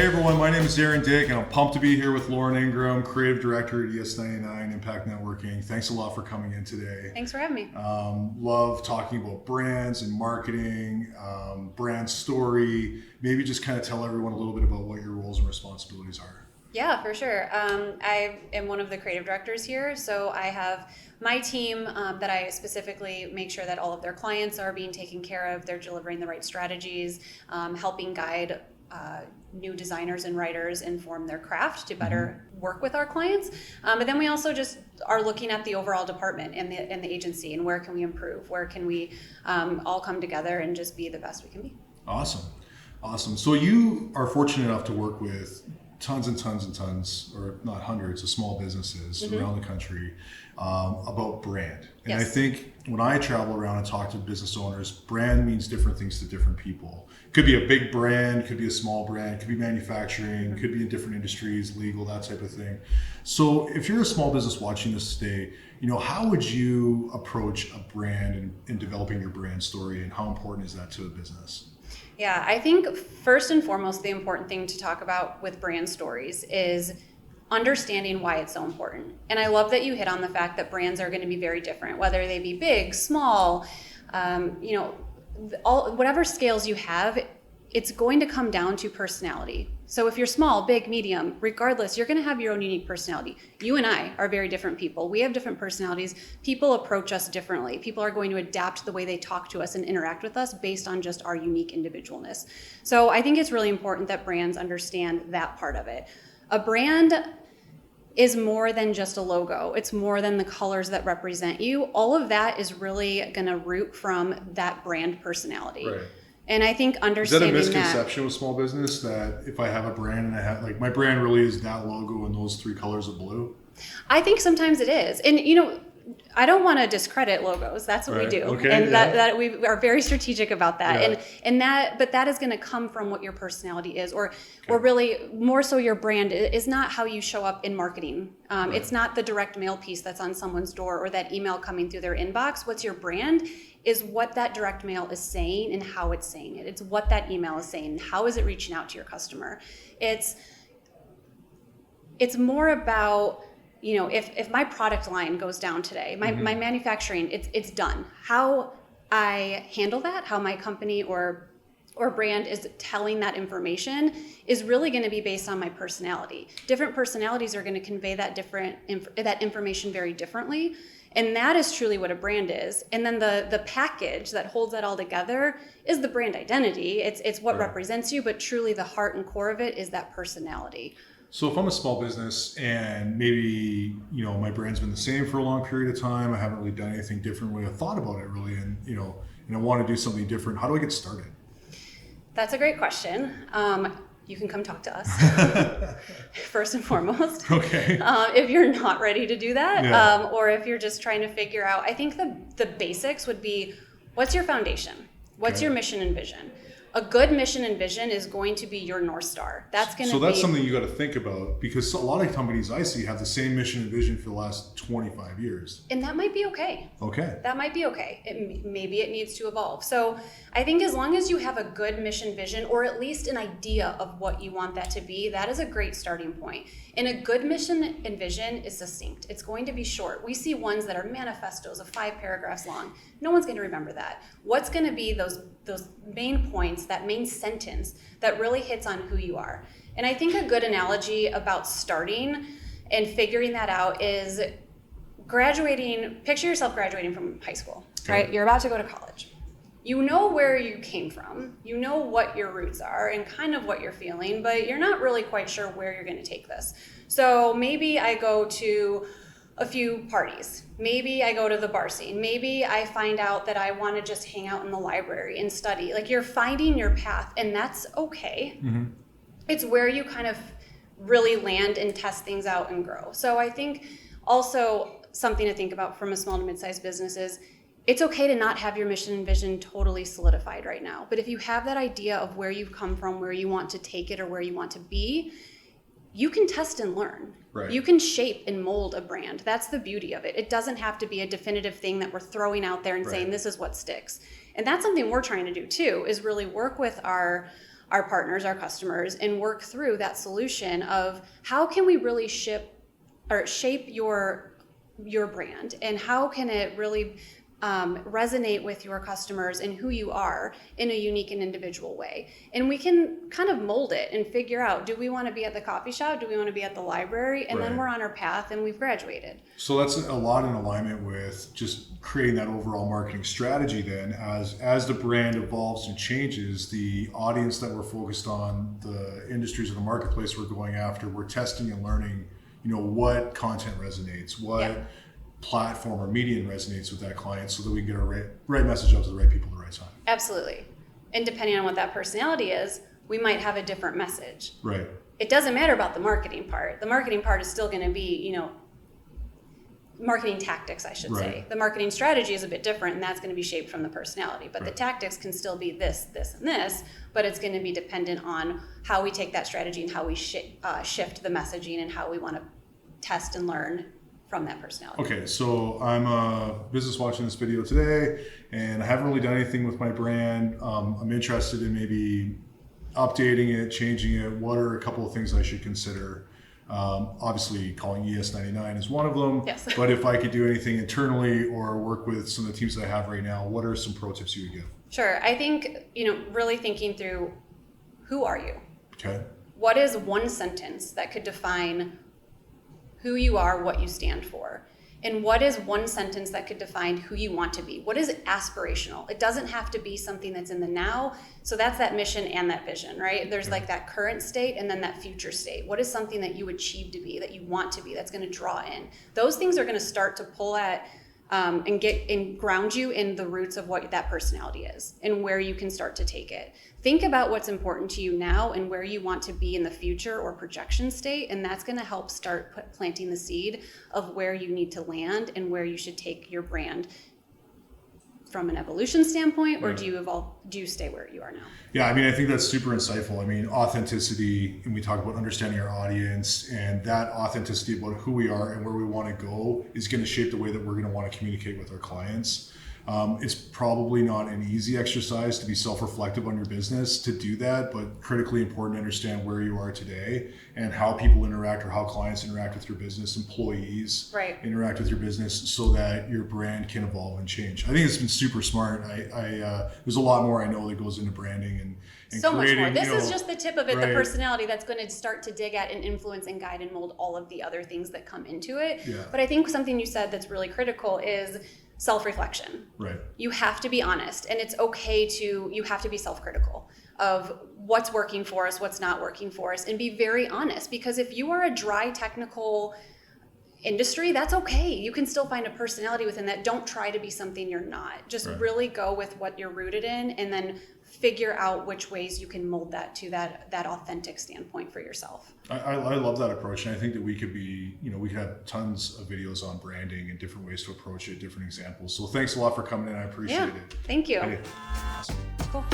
Hey everyone, my name is Dyck, and I'm pumped to be here with Lauren Ingram, Creative Director at ES99 Impact Networking. Thanks a lot for coming in today. Thanks for having me. Love talking about brands and marketing, brand story. Maybe just kind of tell everyone a little bit about what your roles and responsibilities are. Yeah, for sure. I am one of the creative directors here, so I have my team that I specifically make sure that all of their clients are being taken care of, they're delivering the right strategies, helping guide new designers and writers inform their craft to better work with our clients. But then we also just are looking at the overall department and the agency and where can we improve, where can we all come together and just be the best we can be. Awesome. So you are fortunate enough to work with tons and tons and tons, or not hundreds, of small businesses around the country about brand. And Yes. I think when I travel around and talk to business owners, brand means different things to different people. Could be a big brand, could be a small brand, could be manufacturing, could be in different industries, legal, that type of thing. So if you're a small business watching this today, how would you approach a brand and developing your brand story, and how important is that to a business? Yeah, I think first and foremost, the important thing to talk about with brand stories is understanding why it's so important. And I love that you hit on the fact that brands are going to be very different, whether they be big, small, whatever scales you have, it's going to come down to personality. So if you're small, big, medium, regardless, you're going to have your own unique personality. You and I are very different people. We have different personalities. People approach us differently. People are going to adapt the way they talk to us and interact with us based on just our unique individualness. So I think it's really important that brands understand that part of it. A brand is more than just a logo. It's more than the colors that represent you. All of that is really going to root from that brand personality. Right. And I think understanding that. Is that a misconception with small business, that if I have a brand and I have, like, my brand really is that logo and those three colors of blue? I think sometimes it is. And, I don't want to discredit logos. That's what we do. Okay, and yeah. that we are very strategic about that. Yeah. But that is going to come from what your personality is, or really more so your brand is not how you show up in marketing. Right. It's not the direct mail piece that's on someone's door or that email coming through their inbox. What's your brand is what that direct mail is saying and how it's saying it. It's what that email is saying. How is it reaching out to your customer? It's more about, if my product line goes down today, my manufacturing, it's done. How I handle that, how my company or brand is telling that information is really going to be based on my personality. Different personalities are going to convey that that information very differently. And that is truly what a brand is. And then the package that holds that all together is the brand identity. It's what represents you, but truly the heart and core of it is that personality. So if I'm a small business and maybe, my brand's been the same for a long period of time, I haven't really done anything different when I thought about it really, and I want to do something different, how do I get started? That's a great question. You can come talk to us first and foremost. Okay. If you're not ready to do that, Yeah. Or if you're just trying to figure out, I think the basics would be, what's your foundation? What's your mission and vision? A good mission and vision is going to be your North Star. That's something you got to think about, because a lot of companies I see have the same mission and vision for the last 25 years. And that might be okay. Okay. That might be okay. Maybe it needs to evolve. So I think as long as you have a good mission vision, or at least an idea of what you want that to be, that is a great starting point. And a good mission and vision is succinct. It's going to be short. We see ones that are manifestos of 5 paragraphs long. No one's going to remember that. What's going to be those main points, that main sentence that really hits on who you are? And I think a good analogy about starting and figuring that out is graduating. Picture yourself graduating from high school, right? You're about to go to college. You know where you came from, you know what your roots are and kind of what you're feeling, but you're not really quite sure where you're going to take this. So maybe I go to a few parties. Maybe I go to the bar scene. Maybe I find out that I want to just hang out in the library and study. Like, you're finding your path, and that's okay. Mm-hmm. It's where you kind of really land and test things out and grow. So I think also something to think about from a small to mid-sized business is, it's okay to not have your mission and vision totally solidified right now. But if you have that idea of where you've come from, where you want to take it, or where you want to be, you can test and learn. Right. You can shape and mold a brand. That's the beauty of it. It doesn't have to be a definitive thing that we're throwing out there and saying this is what sticks. And that's something we're trying to do too, is really work with our our partners, our customers, and work through that solution of how can we really shape your brand, and how can it really resonate with your customers and who you are in a unique and individual way. And we can kind of mold it and figure out, do we want to be at the coffee shop? Do we want to be at the library? And then we're on our path and we've graduated. So that's a lot in alignment with just creating that overall marketing strategy then. As the brand evolves and changes, the audience that we're focused on, the industries or the marketplace we're going after, we're testing and learning, what content resonates, what platform or medium resonates with that client, so that we can get our right message out to the right people at the right time. Absolutely. And depending on what that personality is, we might have a different message. Right. It doesn't matter about the marketing part. The marketing part is still going to be, marketing tactics, I should say. The marketing strategy is a bit different, and that's going to be shaped from the personality. But the tactics can still be this, this, and this, but it's going to be dependent on how we take that strategy and how we shift the messaging and how we want to test and learn from that personality. Okay, so I'm a business watching this video today, and I haven't really done anything with my brand. I'm interested in maybe updating it, changing it. What are a couple of things I should consider? Obviously, calling ES99 is one of them. Yes. But if I could do anything internally or work with some of the teams that I have right now, what are some pro tips you would give? Sure. I think, really thinking through, who are you? Okay. What is one sentence that could define who you are, what you stand for? And what is one sentence that could define who you want to be? What is aspirational? It doesn't have to be something that's in the now. So that's that mission and that vision, right? There's like that current state and then that future state. What is something that you achieve to be, that you want to be, that's going to draw in? Those things are going to start to pull at and ground you in the roots of what that personality is and where you can start to take it. Think about what's important to you now and where you want to be in the future or projection state, and that's going to help start planting the seed of where you need to land and where you should take your brand from an evolution standpoint, or do you evolve? Do you stay where you are now? Yeah, I think that's super insightful. Authenticity, and we talk about understanding our audience, and that authenticity about who we are and where we want to go is going to shape the way that we're going to want to communicate with our clients. It's probably not an easy exercise to be self-reflective on your business to do that, but critically important to understand where you are today and how people interact or how clients interact with your business, employees interact with your business, so that your brand can evolve and change. I think it's been super smart. There's a lot more I know that goes into branding and so creating, much more. This is just the tip of it, the personality that's going to start to dig at and influence and guide and mold all of the other things that come into it. Yeah. But I think something you said that's really critical is self-reflection. Right. You have to be honest, and it's okay you have to be self-critical of what's working for us, what's not working for us, and be very honest, because if you are a dry technical industry, that's okay. You can still find a personality within that. Don't try to be something you're not. Just really go with what you're rooted in, and then figure out which ways you can mold that to that authentic standpoint for yourself. I love that approach, and I think that we could have tons of videos on branding and different ways to approach it, different examples. So thanks a lot for coming in. I appreciate it. Thank you. Hey. Awesome. Cool.